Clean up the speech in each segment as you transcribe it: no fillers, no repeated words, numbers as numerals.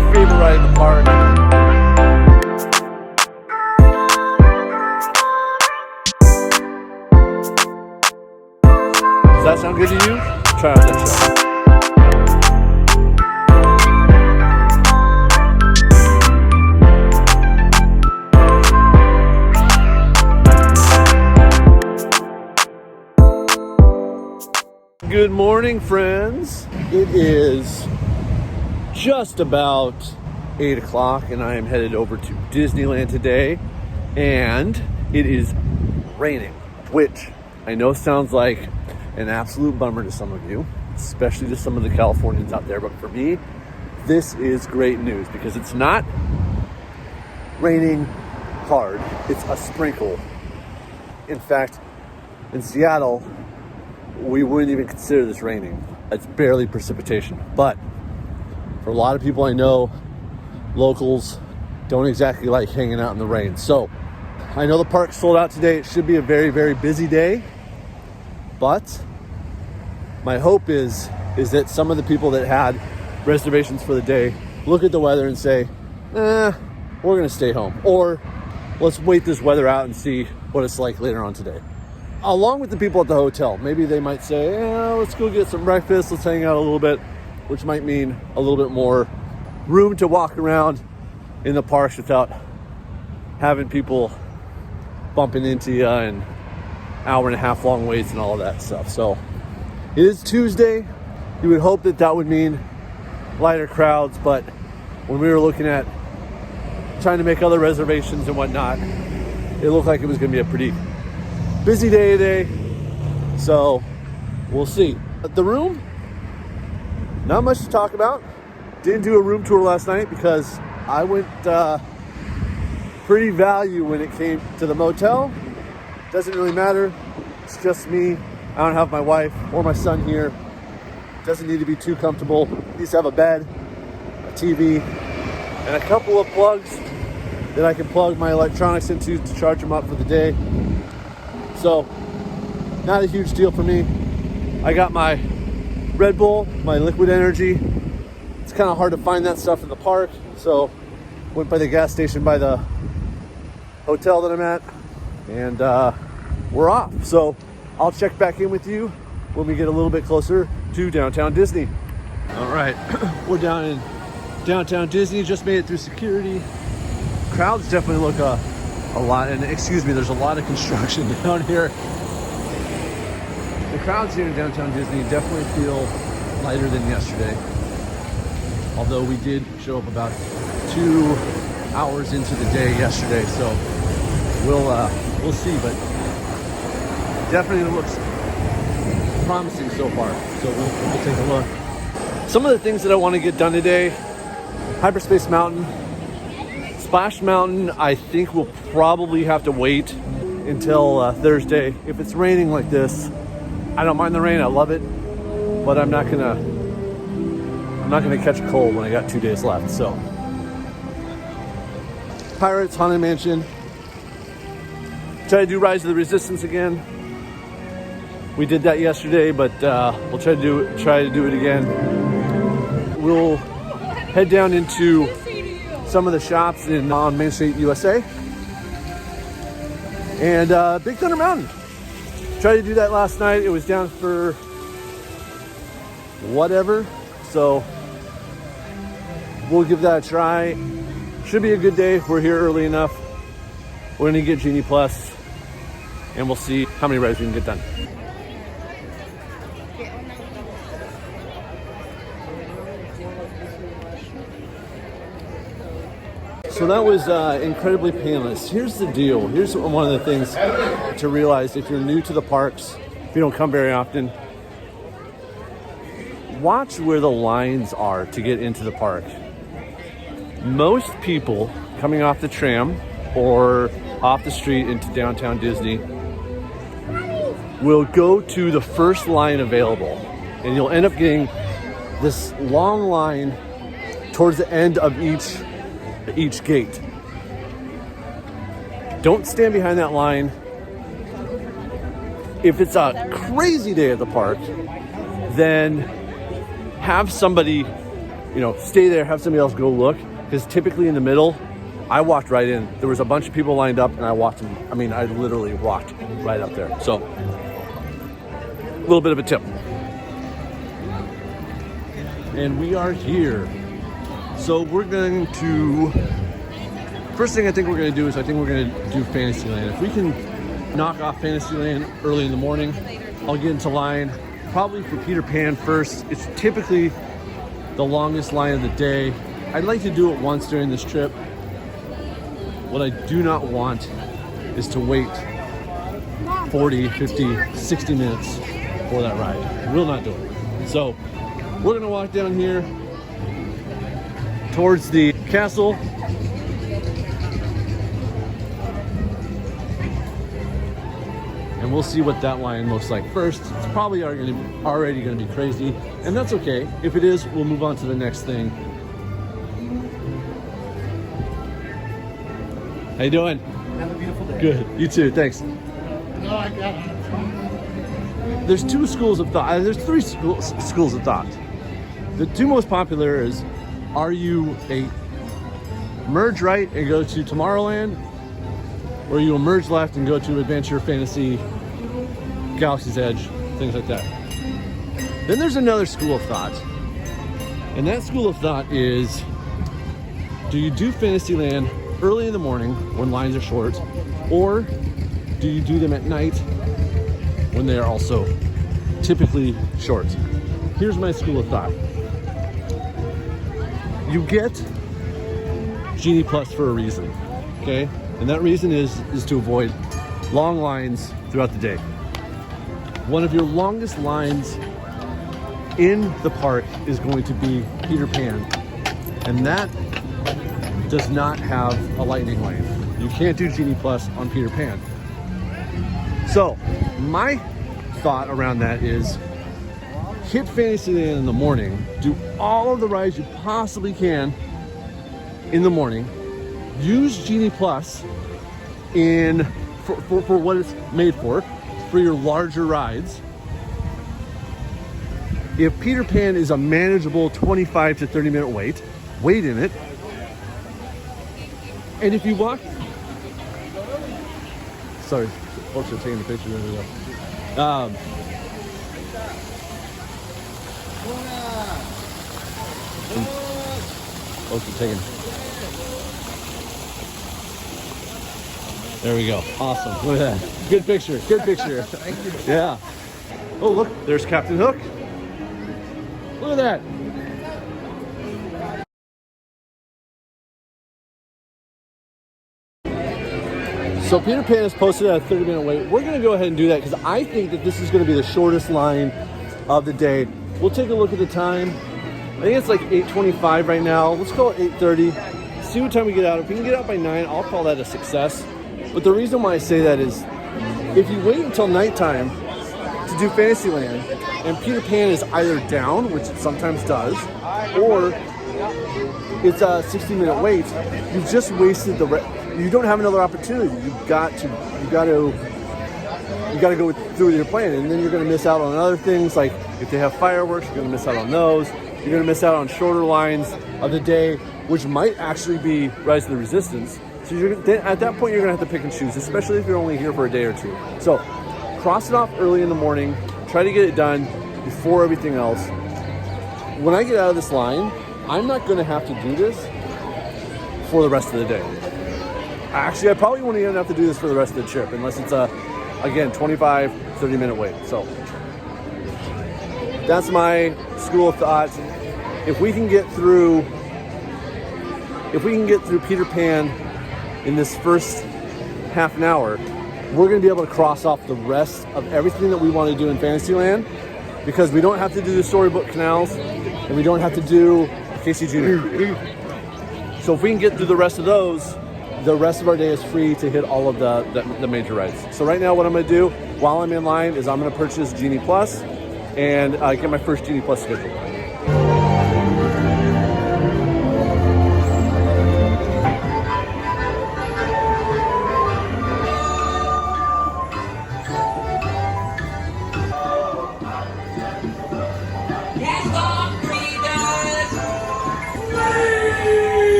my favorite ride in the park. Does that sound good to you? Try out that show. Good morning, friends. It is just about 8 o'clock and I am headed over to Disneyland today, and it is raining, which I know sounds like an absolute bummer to some of you, especially to some of the Californians out there, but for me, this is great news because it's not raining hard, it's a sprinkle. In fact, in Seattle, we wouldn't even consider this raining. It's barely precipitation. But for a lot of people I know, locals don't exactly like hanging out in the rain. So I know the park sold out today. It should be a very, very busy day. But my hope is that some of the people that had reservations for the day look at the weather and say, we're going to stay home. Or let's wait this weather out and see what it's like later on today. Along with the people at the hotel, maybe they might say, let's go get some breakfast, let's hang out a little bit, which might mean a little bit more room to walk around in the parks without having people bumping into you and hour and a half long waits and all of that stuff. So it is Tuesday. You would hope that that would mean lighter crowds, but when we were looking at trying to make other reservations and whatnot, it looked like it was going to be a pretty busy day today, so we'll see. But the room, not much to talk about. Didn't do a room tour last night because I went pretty value when it came to the motel. Doesn't really matter. It's just me. I don't have my wife or my son here. Doesn't need to be too comfortable. Needs to have a bed, a TV, and a couple of plugs that I can plug my electronics into to charge them up for the day. So, not a huge deal for me. I got my Red Bull, my liquid energy. It's kind of hard to find that stuff in the park, so went by the gas station by the hotel that I'm at, and we're off. So I'll check back in with you when we get a little bit closer to downtown Disney. All right, we're down in downtown Disney. Just made it through security. Crowds definitely look a lot, and excuse me, there's a lot of construction down here. The crowds here in downtown Disney definitely feel lighter than yesterday, although we did show up about 2 hours into the day yesterday, so we'll see, but definitely looks promising so far, so we'll take a look. Some of the things that I want to get done today: Hyperspace Mountain, Splash Mountain. I think we'll probably have to wait until Thursday. If it's raining like this, I don't mind the rain. I love it, but I'm not gonna catch a cold when I got 2 days left. So, Pirates, Haunted Mansion. Try to do Rise of the Resistance again. We did that yesterday, but we'll try to do it again. We'll head down into some of the shops on Main Street, USA. And Big Thunder Mountain. Tried to do that last night. It was down for whatever. So we'll give that a try. Should be a good day. We're here early enough. We're gonna get Genie Plus, and we'll see how many rides we can get done. So that was incredibly painless. Here's the deal. Here's one of the things to realize if you're new to the parks, if you don't come very often. Watch where the lines are to get into the park. Most people coming off the tram or off the street into downtown Disney will go to the first line available, and you'll end up getting this long line towards the end of each gate. Don't stand behind that line. If it's a crazy day at the park, then have somebody you know, stay there, have somebody else go look, because typically in the middle, I walked right in. There was a bunch of people lined up, and I walked in. I mean, I literally walked right up there. So, a little bit of a tip. And we are here. So we're going to, first thing I think we're going to do is I think we're going to do Fantasyland. If we can knock off Fantasyland early in the morning, I'll get into line probably for Peter Pan first. It's typically the longest line of the day. I'd like to do it once during this trip. What I do not want is to wait 40, 50, 60 minutes for that ride. Will not do it. So we're gonna walk down here towards the castle. And we'll see what that line looks like first. It's probably already gonna be crazy, and that's okay. If it is, we'll move on to the next thing. How you doing? Have a beautiful day. Good. You too. Thanks. No, I got it. There's two schools of thought. There's three schools of thought. The two most popular is, are you a merge right and go to Tomorrowland, or you merge left and go to Adventure, Fantasy, Galaxy's Edge, things like that. Then there's another school of thought, and that school of thought is, do you do Fantasyland early in the morning when lines are short, or do you do them at night when they are also typically short? Here's my school of thought. You get Genie Plus for a reason, okay? And that reason is to avoid long lines throughout the day. One of your longest lines in the park is going to be Peter Pan, and that does not have a lightning lane. You can't do Genie Plus on Peter Pan. So my thought around that is, hit Fantasyland in the morning, do all of the rides you possibly can in the morning, use Genie Plus for what it's made for your larger rides. If Peter Pan is a manageable 25 to 30 minute wait in it. And if you walk, sorry, folks are taking the picture. There we go. Folks are taking. There we go. Awesome. Look at that. Good picture. Good picture. Thank you. Yeah. Oh, look, there's Captain Hook. Look at that. So Peter Pan is posted at a 30-minute wait. We're going to go ahead and do that because I think that this is going to be the shortest line of the day. We'll take a look at the time. I think it's like 8:25 right now. Let's call it 8:30. See what time we get out. If we can get out by 9, I'll call that a success. But the reason why I say that is, if you wait until nighttime to do Fantasyland, and Peter Pan is either down, which it sometimes does, or it's a 60-minute wait, you've just wasted you don't have another opportunity. You've got to go through with your plan, and then you're going to miss out on other things. Like if they have fireworks, you're going to miss out on those. You're going to miss out on shorter lines of the day, which might actually be Rise of the Resistance. So at that point, you're going to have to pick and choose, especially if you're only here for a day or two. So cross it off early in the morning. Try to get it done before everything else. When I get out of this line, I'm not going to have to do this for the rest of the day. Actually, I probably won't even have to do this for the rest of the trip, unless it's again, 25, 30-minute wait. So that's my school of thought. If we can get through Peter Pan in this first half an hour, we're going to be able to cross off the rest of everything that we want to do in Fantasyland, because we don't have to do the storybook canals and we don't have to do Casey Jr. So if we can get through the rest of those, the rest of our day is free to hit all of the major rides. So right now what I'm going to do while I'm in line is I'm going to purchase Genie Plus and get my first Genie Plus schedule.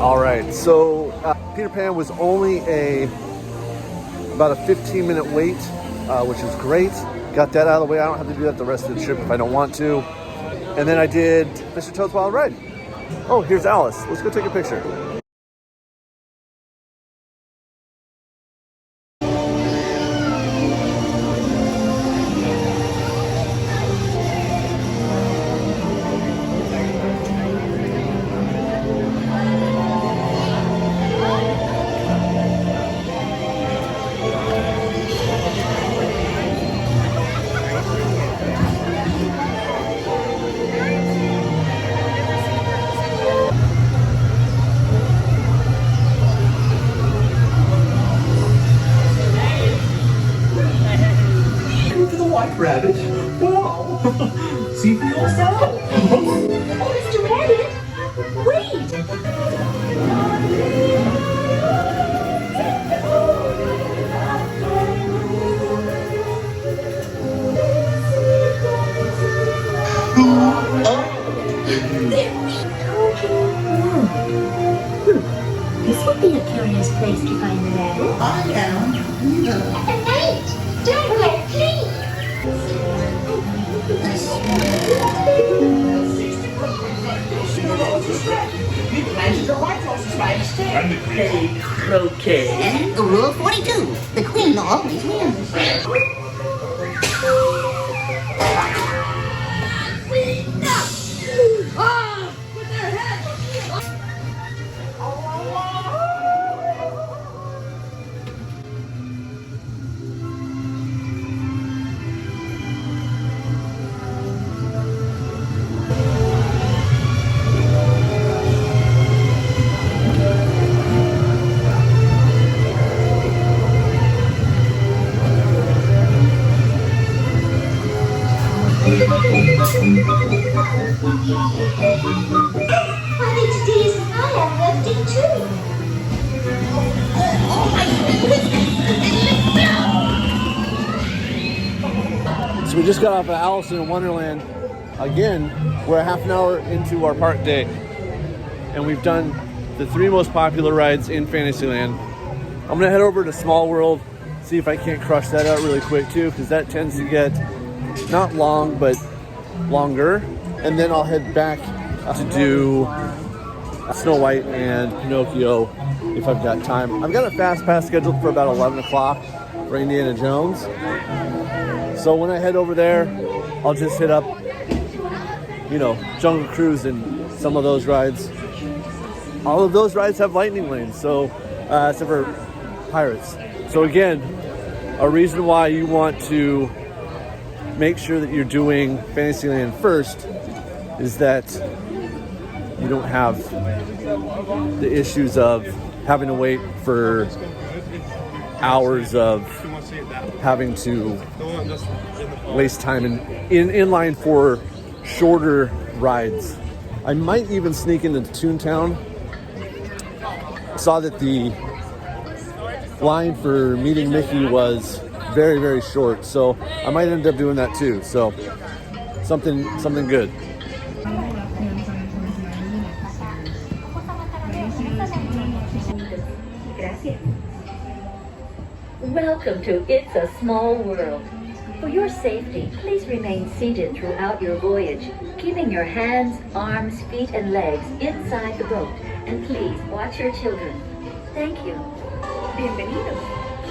All right, so Peter Pan was only about a 15-minute wait, which is great. Got that out of the way. I don't have to do that the rest of the trip if I don't want to. And then I did Mr. Toad's Wild Ride. Oh, here's Alice. Let's go take a picture. Rabbit. Wow. See for yourself. Oh, Mr. Rabbit, wait! This would be a curious place to find the rabbit. I am. Wait! Don't go, please! Play croquet. Rule 42. The queen always wins. I think today's I am lifting too. So we just got off of Alice in Wonderland. Again, we're a half an hour into our park day, and we've done the 3 most popular rides in Fantasyland. I'm gonna head over to Small World, see if I can't crush that out really quick too, because that tends to get not long, but longer. And then I'll head back to do Snow White and Pinocchio if I've got time. I've got a fast pass scheduled for about 11 o'clock for Indiana Jones. So when I head over there, I'll just hit up, Jungle Cruise and some of those rides. All of those rides have lightning lanes, so except for Pirates. So again, a reason why you want to make sure that you're doing Fantasyland first is that you don't have the issues of having to wait for hours of having to waste time in line for shorter rides. I might even sneak into Toontown. Saw that the line for meeting Mickey was very, very short, so I might end up doing that too. So something good. Welcome to It's a Small World. For your safety, please remain seated throughout your voyage, keeping your hands, arms, feet, and legs inside the boat. And please watch your children. Thank you. Bienvenidos.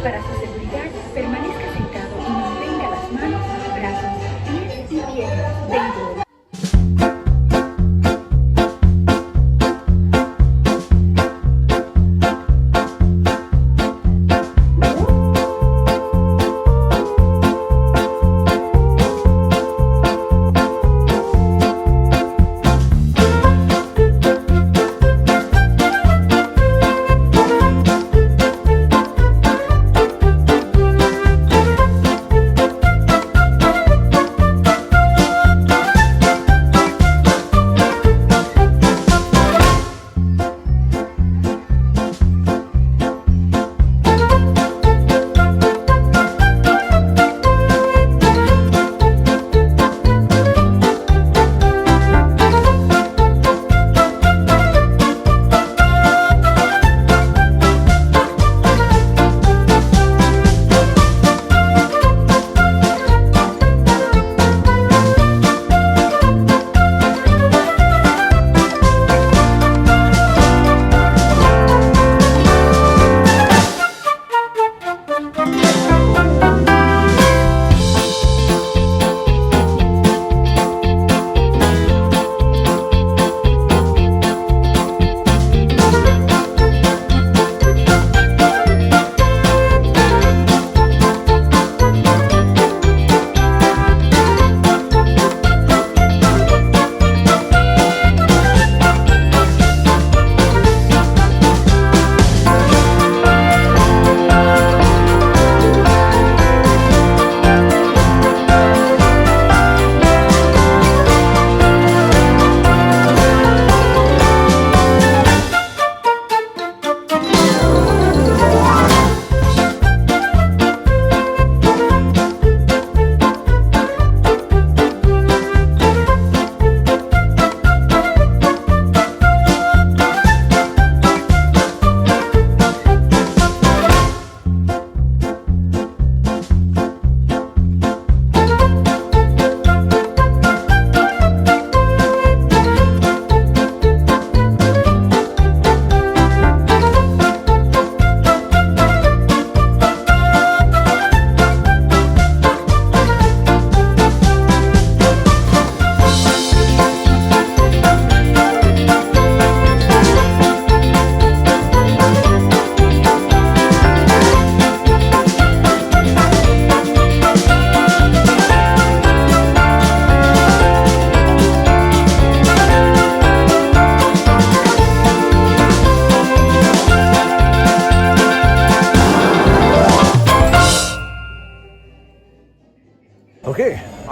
Para su seguridad, permanezca sentado y mantenga las manos, brazos, pies y piernas dentro de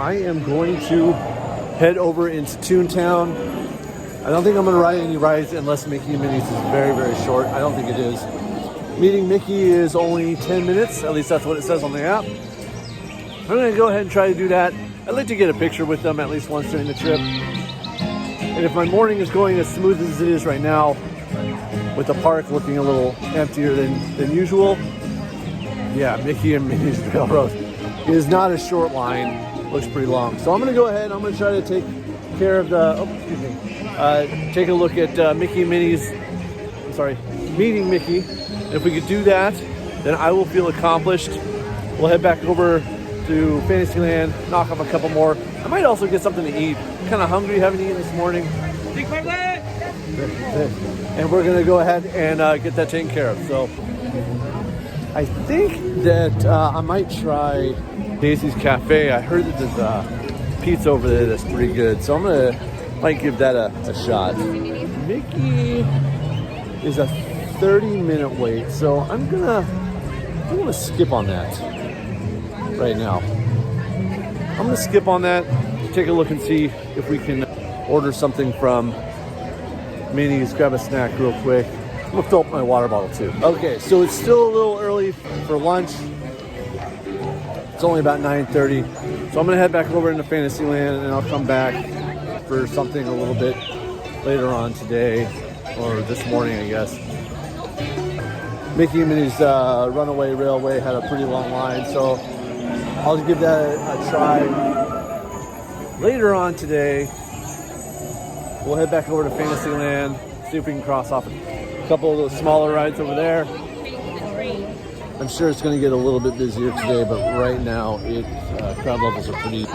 I am going to head over into Toontown. I don't think I'm going to ride any rides unless Mickey and Minnie's is very, very short. I don't think it is. Meeting Mickey is only 10 minutes. At least that's what it says on the app. I'm going to go ahead and try to do that. I'd like to get a picture with them at least once during the trip. And if my morning is going as smooth as it is right now, with the park looking a little emptier than usual, yeah, Mickey and Minnie's Railroad is not a short line. Looks pretty long. So I'm going to go ahead. I'm going to try to take care of the, take a look at Mickey and Minnie's, meeting Mickey. And if we could do that, then I will feel accomplished. We'll head back over to Fantasyland, knock off a couple more. I might also get something to eat. I'm kind of hungry, haven't eaten this morning. And we're gonna go ahead and get that taken care of. So I think that I might try Daisy's Cafe. I heard that there's pizza over there that's pretty good. So might give that a shot. Mickey is a 30-minute wait. So I'm gonna skip on that right now. I'm gonna skip on that, take a look and see if we can order something from Minnie's, grab a snack real quick. I'm gonna fill up my water bottle too. Okay, so it's still a little early for lunch. It's only about 9:30. So I'm gonna head back over into Fantasyland and I'll come back for something a little bit later on today, or this morning, I guess. Mickey and Minnie's Runaway Railway had a pretty long line, so I'll give that a try later on today. We'll head back over to Fantasyland, see if we can cross off a couple of those smaller rides over there. I'm sure it's going to get a little bit busier today, but right now crowd levels are pretty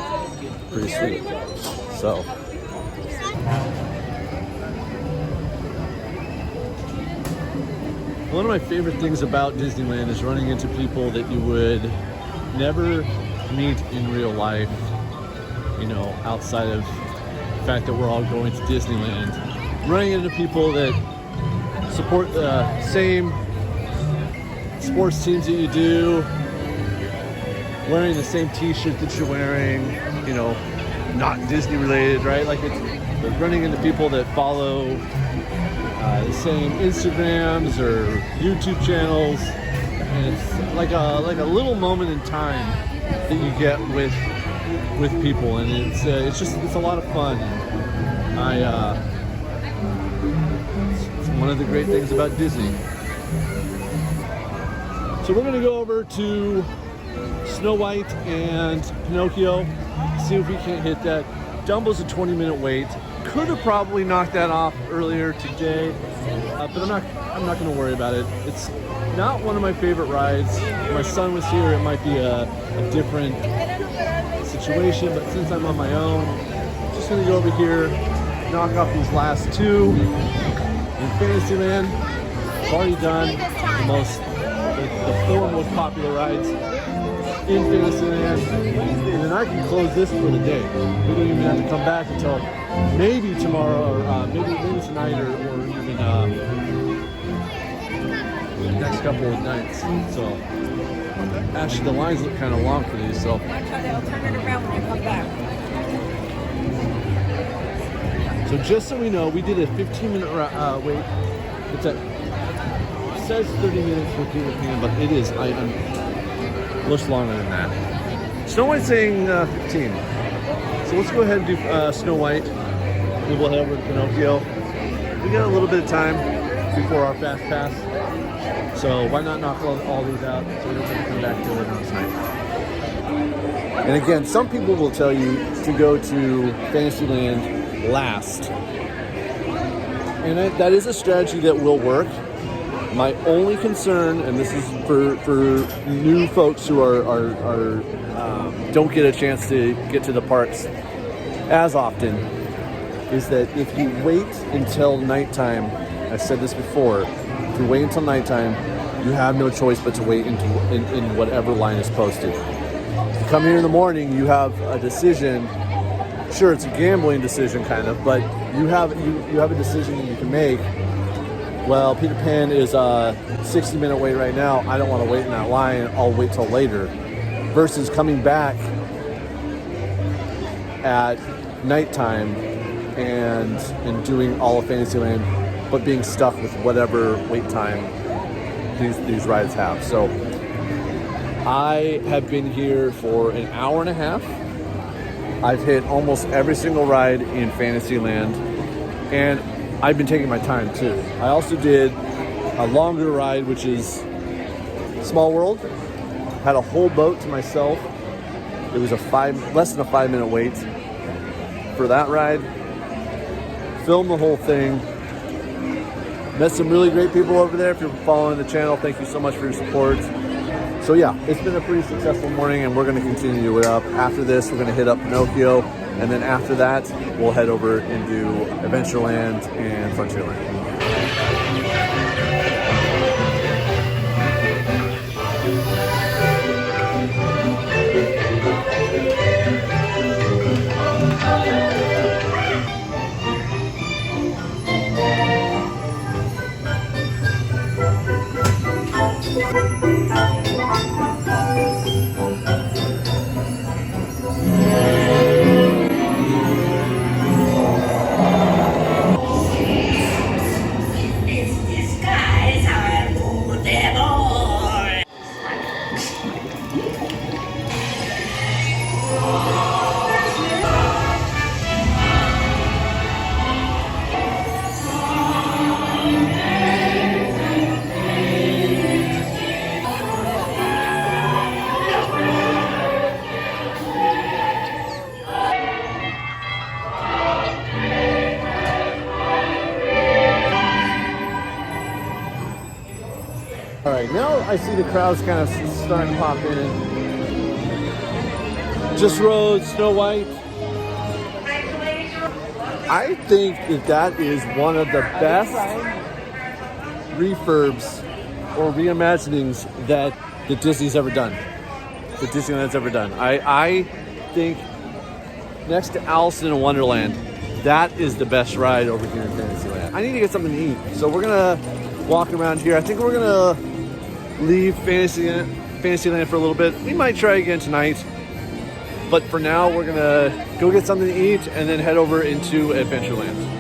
sweet. So one of my favorite things about Disneyland is running into people that you would never meet in real life, you know, outside of the fact that we're all going to Disneyland. Running into people that support the same sports teams that you do, wearing the same t-shirt that you're wearing, you know, not Disney related, right? Like it's running into people that follow the same Instagrams or YouTube channels, and it's like a little moment in time that you get with people, and it's a lot of fun. It's one of the great things about Disney. So we're gonna go over to Snow White and Pinocchio, see if we can't hit that. Dumbo's a 20-minute wait. Could have probably knocked that off earlier today, but I'm not going to worry about it. It's not one of my favorite rides. If my son was here, it might be a different situation, but since I'm on my own, I'm just going to go over here, knock off these last two in Fantasyland. I've already done the four most popular rides in Fantasyland, and then I can close this for the day. We don't even have to come back until maybe tomorrow, or maybe tonight, or even the next couple of nights. So actually, the lines look kind of long for these. So I'll turn it around when I come back. So just so we know, we did a 15-minute wait. It says 30 minutes for Peter Pan, but it is much longer than that. Snow White's saying 15. So let's go ahead and do Snow White. Then we'll head over to Pinocchio. We got a little bit of time before our fast pass. So why not knock all these out so we don't have to come back to it on tonight. And again, some people will tell you to go to Fantasyland last. And that is a strategy that will work. My only concern, and this is for new folks who don't get a chance to get to the parks as often, is that if you wait until nighttime, I said this before, if you wait until nighttime, you have no choice but to wait in whatever line is posted. If you come here in the morning, you have a decision. Sure, it's a gambling decision kind of, but you have a decision that you can make. Well, Peter Pan is a 60-minute wait right now. I don't want to wait in that line. I'll wait till later. Versus coming back at nighttime and doing all of Fantasyland, but being stuck with whatever wait time these rides have. So I have been here for an hour and a half. I've hit almost every single ride in Fantasyland, and I've been taking my time too. I also did a longer ride, which is Small World. Had a whole boat to myself. It was less than a 5-minute wait for that ride. Filmed the whole thing. Met some really great people over there. If you're following the channel, thank you so much for your support. So yeah, it's been a pretty successful morning, and we're going to continue it up. After this, we're going to hit up Pinocchio, and then after that, we'll head over and do Adventureland and Frontierland. All right, now I see the crowds kind of starting to pop in. Just Rose, Snow White. I think that is one of the best refurbs or reimaginings that Disney's ever done. That Disneyland's ever done. I think next to Alice in Wonderland, that is the best ride over here in Fantasyland. I need to get something to eat, so we're gonna walk around here. I think we're gonna leave Fantasyland for a little bit. We might try again tonight, but for now we're gonna go get something to eat and then head over into Adventureland.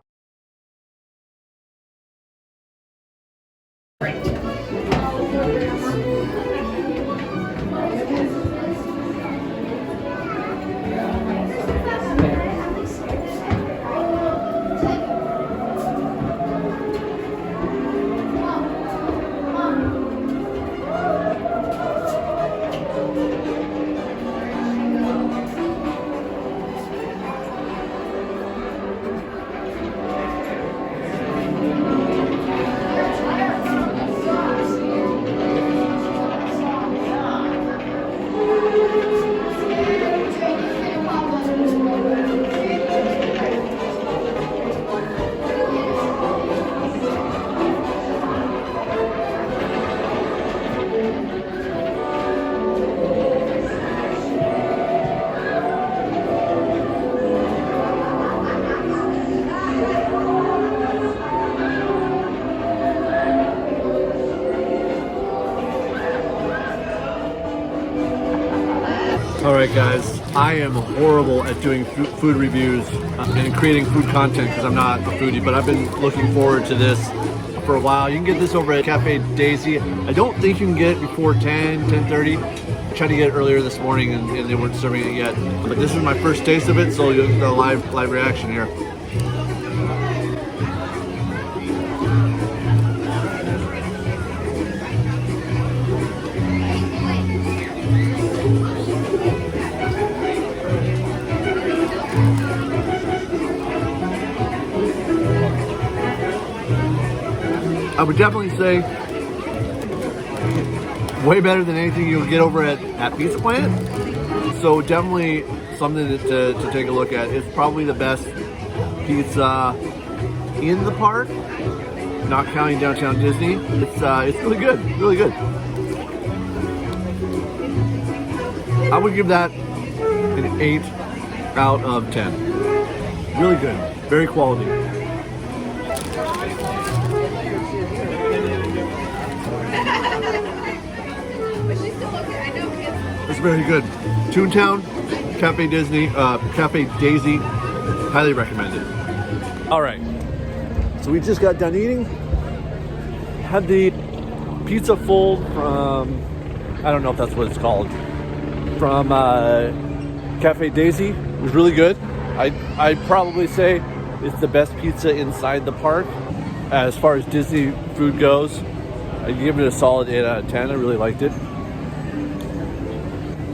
All right, guys, I am horrible at doing food reviews and creating food content because I'm not a foodie, but I've been looking forward to this for a while. You can get this over at Cafe Daisy. I don't think you can get it before 10:30. I tried to get it earlier this morning and they weren't serving it yet. But this is my first taste of it, so you'll get a live reaction here. I would definitely say way better than anything you'll get over at Pizza Planet. So definitely something to take a look at. It's probably the best pizza in the park, not counting Downtown Disney. It's really good, really good. I would give that an 8 out of 10. Really good, very quality. It's very good. Toontown, Cafe Disney, Cafe Daisy, highly recommended. All right, so we just got done eating. Had the pizza fold from, I don't know if that's what it's called, from Cafe Daisy. It was really good. I'd probably say it's the best pizza inside the park. As far as Disney food goes, I'd give it a solid 8 out of 10. I really liked it.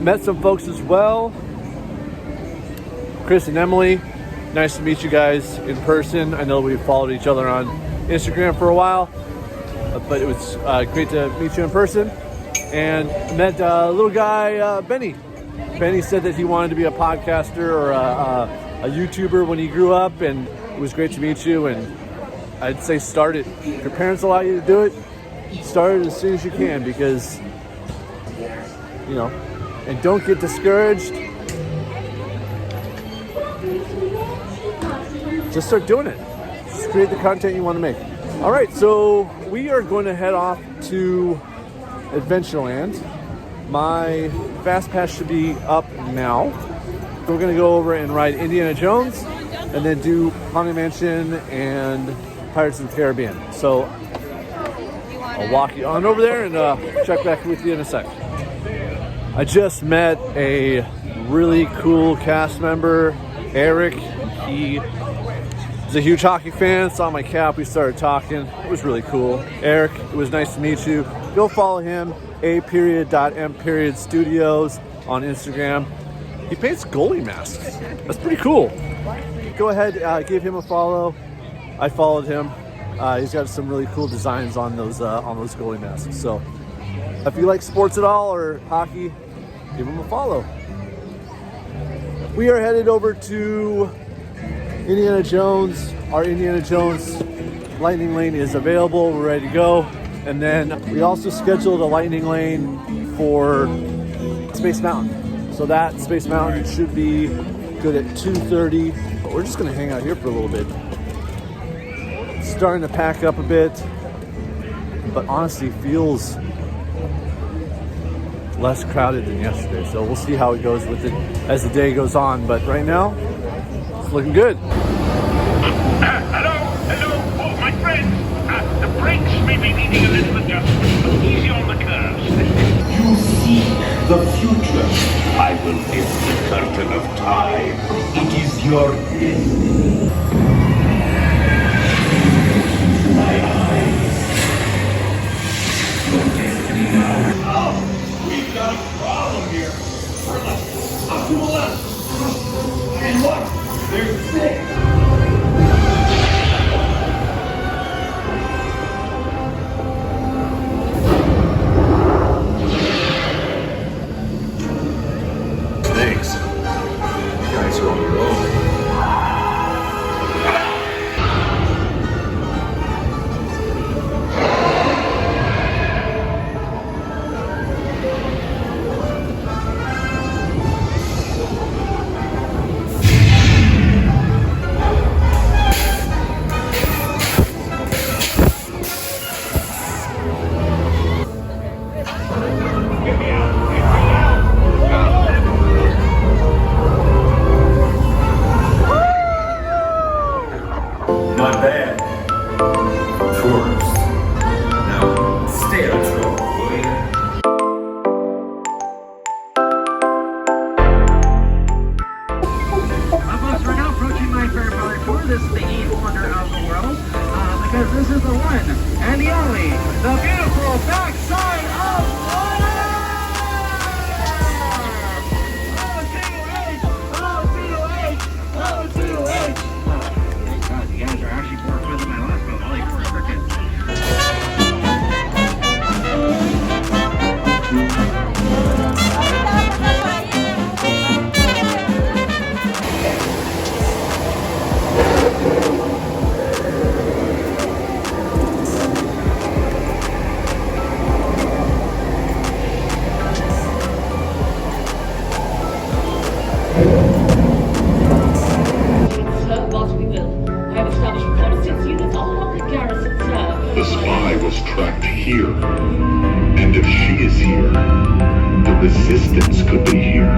Met some folks as well. Chris and Emily, nice to meet you guys in person. I know we've followed each other on Instagram for a while, but it was great to meet you in person. And met a little guy, Benny. Benny said that he wanted to be a podcaster or a YouTuber when he grew up, and it was great to meet you. And I'd say start it. If your parents allow you to do it, start it as soon as you can, because, you know, and don't get discouraged. Just start doing it. Just create the content you want to make. All right, so we are going to head off to Adventureland. My Fast Pass should be up now. We're going to go over and ride Indiana Jones and then do Haunted Mansion and Pirates of the Caribbean. So I'll walk you on over there and check back with you in a sec. I just met a really cool cast member, Eric. He was a huge hockey fan, saw my cap, we started talking. It was really cool. Eric, it was nice to meet you. Go follow him, a.m.studios on Instagram. He paints goalie masks. That's pretty cool. Go ahead, give him a follow. I followed him. He's got some really cool designs on those goalie masks. So if you like sports at all or hockey, give him a follow. We are headed over to Indiana Jones. Our Indiana Jones lightning lane is available. We're ready to go. And then we also scheduled a lightning lane for Space Mountain. So that Space Mountain should be good at 2:30. But we're just gonna hang out here for a little bit. Starting to pack up a bit, but honestly feels less crowded than yesterday. So we'll see how it goes with it as the day goes on. But right now, it's looking good. Hello, oh, my friend. The brakes may be needing a little adjustment, but easy on the curves. You see the future. I will lift the curtain of time. It is your destiny. My eyes. Your destiny now. Oh, we've got a problem here. Up to the left. And look, there's six. Thanks. You guys are on your own. Not bad. Tourist. Now, stay on top, will you? Folks, we're now approaching my favorite tour. This is the 8th wonder of the world. Because this is the one and the only, the beautiful backside of The spy was trapped here. And if she is here, the resistance could be here.